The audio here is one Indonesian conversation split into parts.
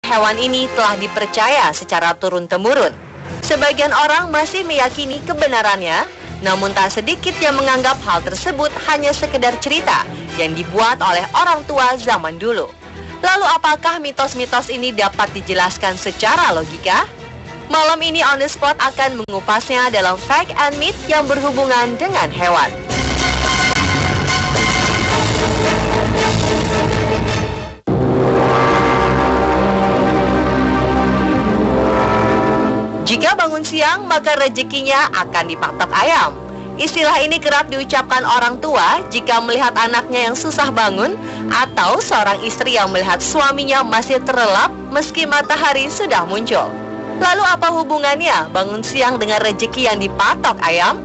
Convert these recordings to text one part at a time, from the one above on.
hewan ini telah dipercaya secara turun-temurun. Sebagian orang masih meyakini kebenarannya, namun tak sedikit yang menganggap hal tersebut hanya sekedar cerita yang dibuat oleh orang tua zaman dulu. Lalu apakah mitos-mitos ini dapat dijelaskan secara logika? Malam ini On The Spot akan mengupasnya dalam Fact and Myth yang berhubungan dengan hewan. Jika bangun siang, maka rezekinya akan dipatok ayam. Istilah ini kerap diucapkan orang tua jika melihat anaknya yang susah bangun atau seorang istri yang melihat suaminya masih terlelap meski matahari sudah muncul. Lalu apa hubungannya bangun siang dengan rezeki yang dipatok ayam?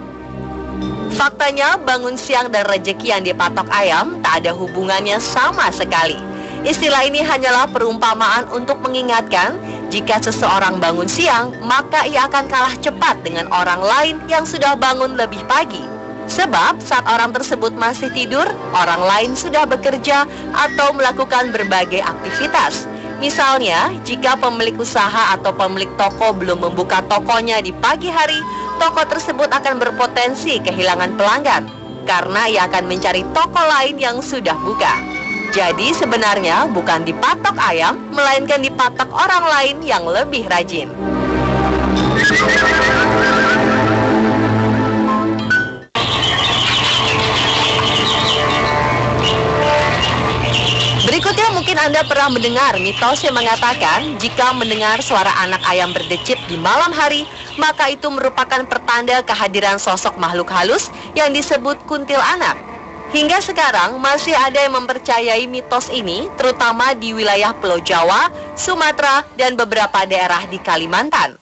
Faktanya bangun siang dan rezeki yang dipatok ayam tak ada hubungannya sama sekali. Istilah ini hanyalah perumpamaan untuk mengingatkan jika seseorang bangun siang, maka ia akan kalah cepat dengan orang lain yang sudah bangun lebih pagi. Sebab saat orang tersebut masih tidur, orang lain sudah bekerja atau melakukan berbagai aktivitas. Misalnya, jika pemilik usaha atau pemilik toko belum membuka tokonya di pagi hari, toko tersebut akan berpotensi kehilangan pelanggan karena ia akan mencari toko lain yang sudah buka. Jadi sebenarnya bukan dipatok ayam, melainkan dipatok orang lain yang lebih rajin. Berikutnya mungkin Anda pernah mendengar mitos yang mengatakan jika mendengar suara anak ayam berdecit di malam hari, maka itu merupakan pertanda kehadiran sosok makhluk halus yang disebut kuntilanak. Hingga sekarang masih ada yang mempercayai mitos ini, terutama di wilayah Pulau Jawa, Sumatera, dan beberapa daerah di Kalimantan.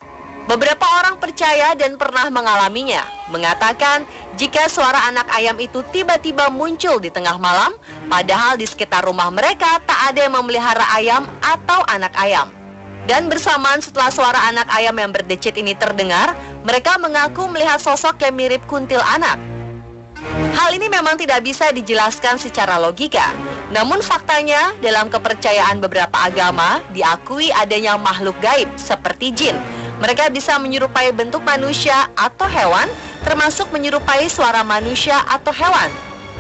Beberapa orang percaya dan pernah mengalaminya, mengatakan jika suara anak ayam itu tiba-tiba muncul di tengah malam, padahal di sekitar rumah mereka tak ada yang memelihara ayam atau anak ayam. Dan bersamaan setelah suara anak ayam yang berdecit ini terdengar, mereka mengaku melihat sosok yang mirip kuntilanak. Hal ini memang tidak bisa dijelaskan secara logika. Namun faktanya, dalam kepercayaan beberapa agama, diakui adanya makhluk gaib seperti jin. Mereka bisa menyerupai bentuk manusia atau hewan, termasuk menyerupai suara manusia atau hewan.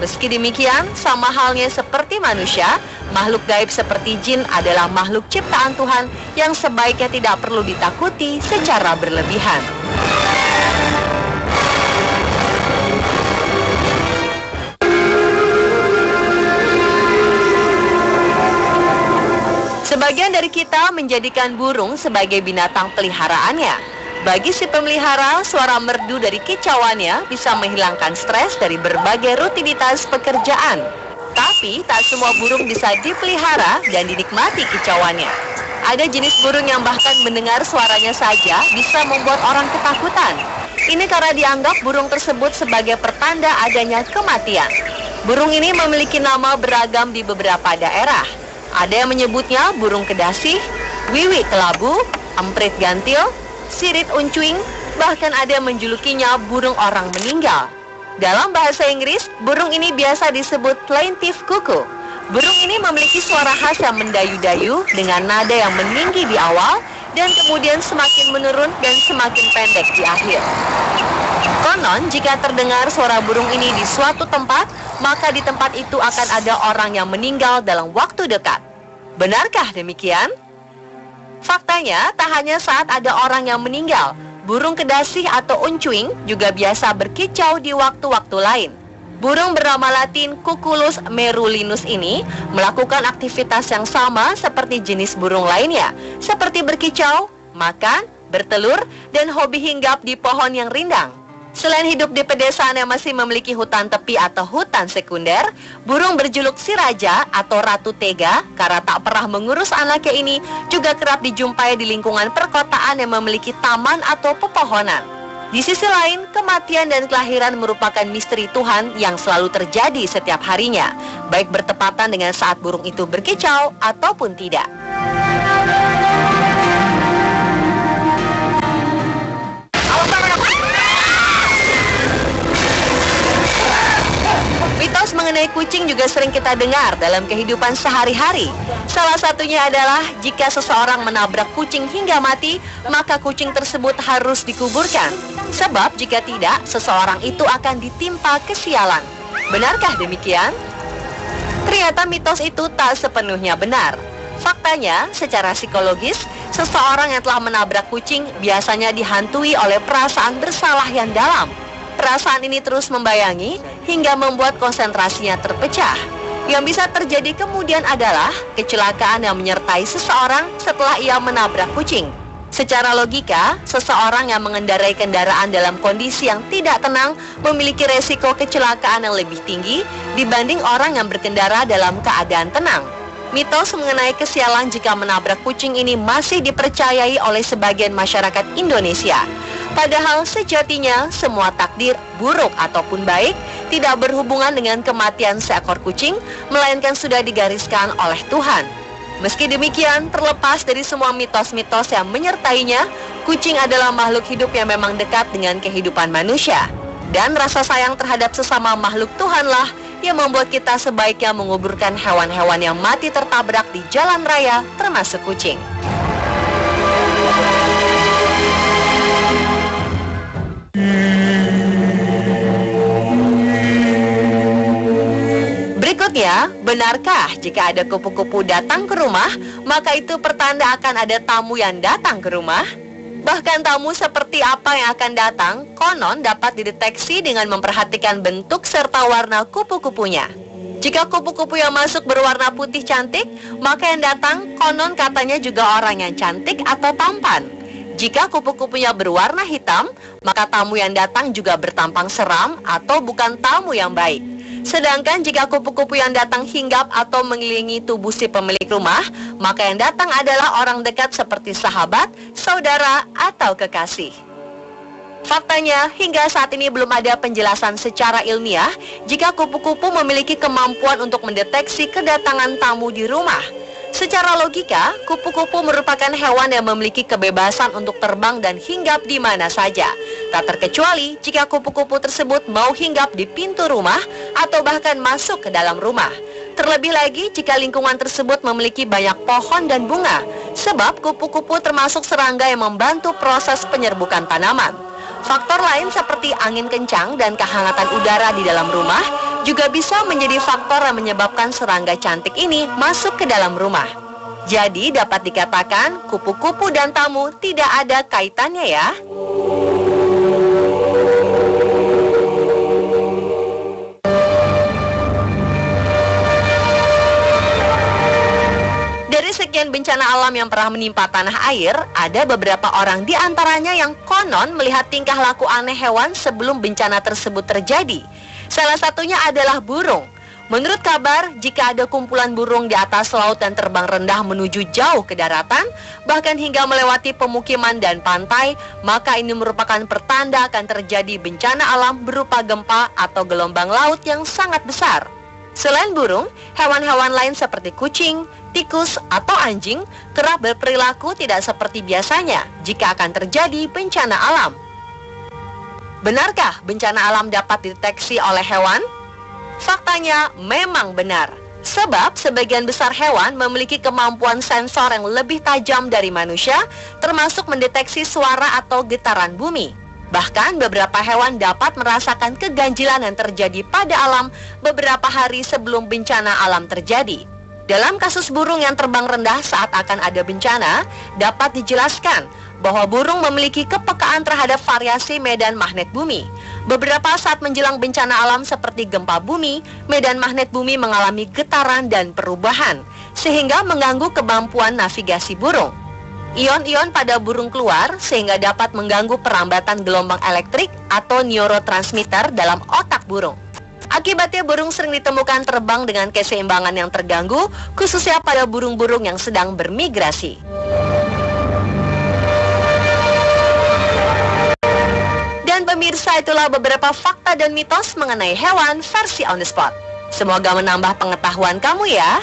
Meski demikian, sama halnya seperti manusia, makhluk gaib seperti jin adalah makhluk ciptaan Tuhan yang sebaiknya tidak perlu ditakuti secara berlebihan. Sebagian dari kita menjadikan burung sebagai binatang peliharaannya. Bagi si pemelihara, suara merdu dari kicauannya bisa menghilangkan stres dari berbagai rutinitas pekerjaan. Tapi tak semua burung bisa dipelihara dan dinikmati kicauannya. Ada jenis burung yang bahkan mendengar suaranya saja bisa membuat orang ketakutan. Ini karena dianggap burung tersebut sebagai pertanda adanya kematian. Burung ini memiliki nama beragam di beberapa daerah. Ada yang menyebutnya burung kedasi, wiwi kelabu, emprit gantil, sirit uncuing, bahkan ada yang menjulukinya burung orang meninggal. Dalam bahasa Inggris, burung ini biasa disebut plaintive cuckoo. Burung ini memiliki suara khas yang mendayu-dayu dengan nada yang meninggi di awal dan kemudian semakin menurun dan semakin pendek di akhir. Konon, jika terdengar suara burung ini di suatu tempat, maka di tempat itu akan ada orang yang meninggal dalam waktu dekat. Benarkah demikian? Faktanya, tak hanya saat ada orang yang meninggal, burung kedasi atau uncuing juga biasa berkicau di waktu-waktu lain. Burung bernama Latin Cuculus merulinus ini melakukan aktivitas yang sama seperti jenis burung lainnya, seperti berkicau, makan, bertelur, dan hobi hinggap di pohon yang rindang. Selain hidup di pedesaan yang masih memiliki hutan tepi atau hutan sekunder, burung berjuluk si raja atau ratu tega karena tak pernah mengurus anaknya ini juga kerap dijumpai di lingkungan perkotaan yang memiliki taman atau pepohonan. Di sisi lain, kematian dan kelahiran merupakan misteri Tuhan yang selalu terjadi setiap harinya, baik bertepatan dengan saat burung itu berkicau ataupun tidak. Mitos mengenai kucing juga sering kita dengar dalam kehidupan sehari-hari. Salah satunya adalah jika seseorang menabrak kucing hingga mati, maka kucing tersebut harus dikuburkan. Sebab jika tidak, seseorang itu akan ditimpa kesialan. Benarkah demikian? Ternyata mitos itu tak sepenuhnya benar. Faktanya, secara psikologis, seseorang yang telah menabrak kucing biasanya dihantui oleh perasaan bersalah yang dalam. Perasaan ini terus membayangi hingga membuat konsentrasinya terpecah. Yang bisa terjadi kemudian adalah kecelakaan yang menyertai seseorang setelah ia menabrak kucing. Secara logika, seseorang yang mengendarai kendaraan dalam kondisi yang tidak tenang memiliki resiko kecelakaan yang lebih tinggi dibanding orang yang berkendara dalam keadaan tenang. Mitos mengenai kesialan jika menabrak kucing ini masih dipercayai oleh sebagian masyarakat Indonesia. Padahal sejatinya semua takdir, buruk ataupun baik, tidak berhubungan dengan kematian seekor kucing, melainkan sudah digariskan oleh Tuhan. Meski demikian, terlepas dari semua mitos-mitos yang menyertainya, kucing adalah makhluk hidup yang memang dekat dengan kehidupan manusia. Dan rasa sayang terhadap sesama makhluk Tuhanlah yang membuat kita sebaiknya menguburkan hewan-hewan yang mati tertabrak di jalan raya, termasuk kucing. Berikutnya, benarkah jika ada kupu-kupu datang ke rumah, maka itu pertanda akan ada tamu yang datang ke rumah? Bahkan tamu seperti apa yang akan datang, konon dapat dideteksi dengan memperhatikan bentuk serta warna kupu-kupunya. Jika kupu-kupu yang masuk berwarna putih cantik, maka yang datang konon katanya juga orang yang cantik atau tampan. Jika kupu-kupunya berwarna hitam, maka tamu yang datang juga bertampang seram atau bukan tamu yang baik. Sedangkan jika kupu-kupu yang datang hinggap atau mengelilingi tubuh si pemilik rumah, maka yang datang adalah orang dekat seperti sahabat, saudara, atau kekasih. Faktanya, hingga saat ini belum ada penjelasan secara ilmiah jika kupu-kupu memiliki kemampuan untuk mendeteksi kedatangan tamu di rumah. Secara logika, kupu-kupu merupakan hewan yang memiliki kebebasan untuk terbang dan hinggap di mana saja. Tak terkecuali jika kupu-kupu tersebut mau hinggap di pintu rumah atau bahkan masuk ke dalam rumah. Terlebih lagi jika lingkungan tersebut memiliki banyak pohon dan bunga, sebab kupu-kupu termasuk serangga yang membantu proses penyerbukan tanaman. Faktor lain seperti angin kencang dan kehangatan udara di dalam rumah juga bisa menjadi faktor yang menyebabkan serangga cantik ini masuk ke dalam rumah. Jadi dapat dikatakan kupu-kupu dan tamu tidak ada kaitannya ya. Dari sekian bencana alam yang pernah menimpa tanah air, ada beberapa orang di antaranya yang konon melihat tingkah laku aneh hewan sebelum bencana tersebut terjadi. Salah satunya adalah burung. Menurut kabar, jika ada kumpulan burung di atas laut dan terbang rendah menuju jauh ke daratan, bahkan hingga melewati pemukiman dan pantai, maka ini merupakan pertanda akan terjadi bencana alam berupa gempa atau gelombang laut yang sangat besar. Selain burung, hewan-hewan lain seperti kucing, tikus, atau anjing kerap berperilaku tidak seperti biasanya jika akan terjadi bencana alam. Benarkah bencana alam dapat dideteksi oleh hewan? Faktanya memang benar. Sebab sebagian besar hewan memiliki kemampuan sensor yang lebih tajam dari manusia, termasuk mendeteksi suara atau getaran bumi. Bahkan beberapa hewan dapat merasakan keganjilan yang terjadi pada alam beberapa hari sebelum bencana alam terjadi. Dalam kasus burung yang terbang rendah saat akan ada bencana, dapat dijelaskan bahwa burung memiliki kepekaan terhadap variasi medan magnet bumi. Beberapa saat menjelang bencana alam seperti gempa bumi, medan magnet bumi mengalami getaran dan perubahan, sehingga mengganggu kemampuan navigasi burung. Ion-ion pada burung keluar sehingga dapat mengganggu perambatan gelombang elektrik atau neurotransmitter dalam otak burung. Akibatnya burung sering ditemukan terbang dengan keseimbangan yang terganggu, khususnya pada burung-burung yang sedang bermigrasi. Dan pemirsa, itulah beberapa fakta dan mitos mengenai hewan versi On The Spot. Semoga menambah pengetahuan kamu ya.